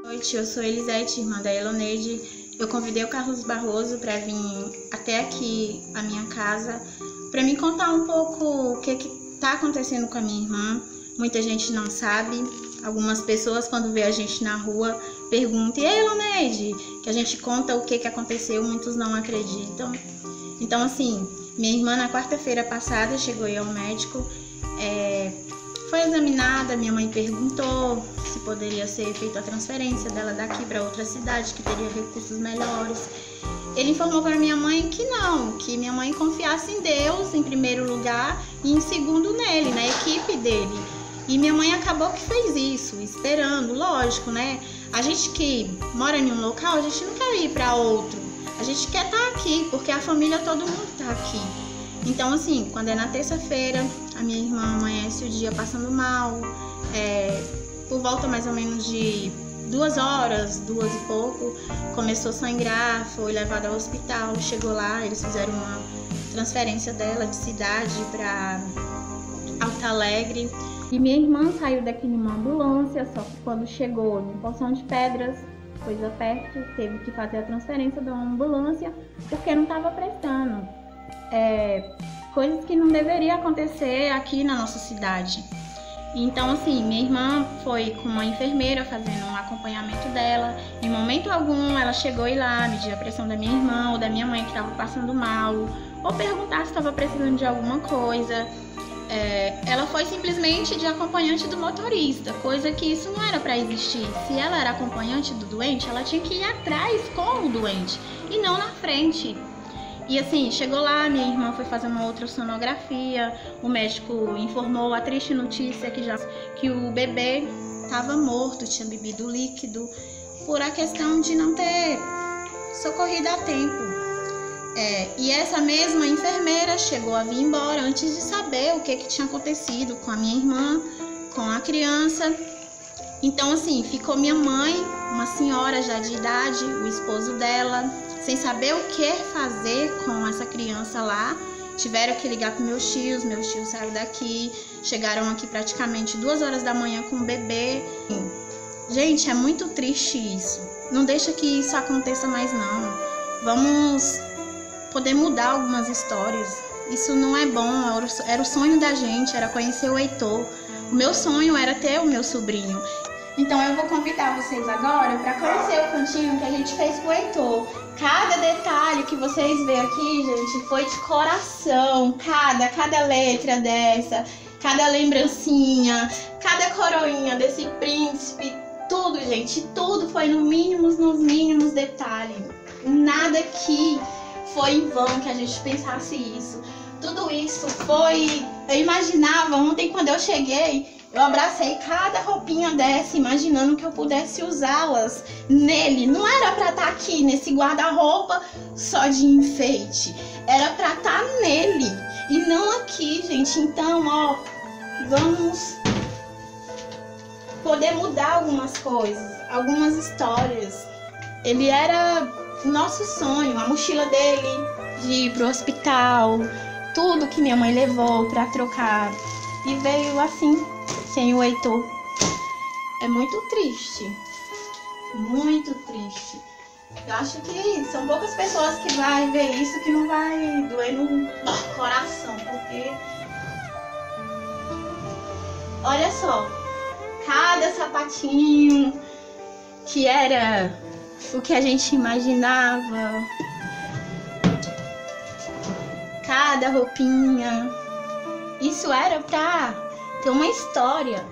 Boa noite, eu sou Elisete, irmã da Eloneide. Eu convidei o Carlos Barroso para vir até aqui a minha casa para me contar um pouco o que está acontecendo com a minha irmã. Muita gente não sabe. Algumas pessoas, quando vê a gente na rua, perguntam: "E aí, Eloneide?", que a gente conta o que aconteceu, muitos não acreditam. Então, assim, minha irmã na quarta-feira passada chegou aí ao médico, foi examinada, minha mãe perguntou se poderia ser feita a transferência dela daqui para outra cidade, que teria recursos melhores. Ele informou para minha mãe que não, que minha mãe confiasse em Deus em primeiro lugar e em segundo nele, na equipe dele. E minha mãe acabou que fez isso, esperando, lógico, né? A gente que mora em um local, a gente não quer ir para outro. A gente quer estar aqui, porque a família, todo mundo está aqui. Então, assim, quando é na terça-feira, a minha irmã amanhece o dia passando mal, por volta mais ou menos de 2 horas, 2 e pouco, começou a sangrar, foi levada ao hospital, chegou lá, eles fizeram uma transferência dela de cidade para Alto Alegre. E minha irmã saiu daqui numa ambulância, só que quando chegou em Poção de Pedras, coisa perto, teve que fazer a transferência da ambulância, porque não estava prestando. Coisas que não deveria acontecer aqui na nossa cidade. Então, assim, minha irmã foi com uma enfermeira fazendo um acompanhamento dela. Em momento algum ela chegou a ir lá medir a pressão da minha irmã ou da minha mãe que estava passando mal, ou perguntar se estava precisando de alguma coisa. Ela foi simplesmente de acompanhante do motorista, coisa que isso não era para existir. Se ela era acompanhante do doente, ela tinha que ir atrás com o doente e não na frente. E assim, chegou lá, minha irmã foi fazer uma ultrassonografia, o médico informou a triste notícia que o bebê estava morto, tinha bebido líquido, por a questão de não ter socorrido a tempo. E essa mesma enfermeira chegou a vir embora antes de saber o que tinha acontecido com a minha irmã, com a criança. Então, assim, ficou minha mãe, uma senhora já de idade, o esposo dela, sem saber o que fazer com essa criança lá. Tiveram que ligar para meus tios saíram daqui, chegaram aqui praticamente 2 horas da manhã com o bebê. Gente, é muito triste isso. Não deixa que isso aconteça mais não. Vamos poder mudar algumas histórias. Isso não é bom, era o sonho da gente, era conhecer o Heitor. O meu sonho era ter o meu sobrinho. Então eu vou convidar vocês agora para conhecer o cantinho que a gente fez com o Heitor. Cada detalhe que vocês veem aqui, gente, foi de coração. Cada letra dessa, cada lembrancinha, cada coroinha desse príncipe, tudo, gente, tudo foi nos mínimos detalhes. Nada aqui foi em vão que a gente pensasse isso. Tudo isso foi... Eu imaginava, ontem quando eu cheguei, eu abracei cada roupinha dessa, imaginando que eu pudesse usá-las nele. Não era pra estar aqui nesse guarda-roupa só de enfeite. Era pra estar nele e não aqui, gente. Então, ó, vamos poder mudar algumas coisas, algumas histórias. Ele era o nosso sonho, a mochila dele de ir pro hospital, tudo que minha mãe levou pra trocar. E veio assim, sem o Heitor. É muito triste. Muito triste. Eu acho que são poucas pessoas que vai ver isso que não vai doer no coração. Porque... olha só. Cada sapatinho que era o que a gente imaginava. Cada roupinha. Isso era pra ter uma história.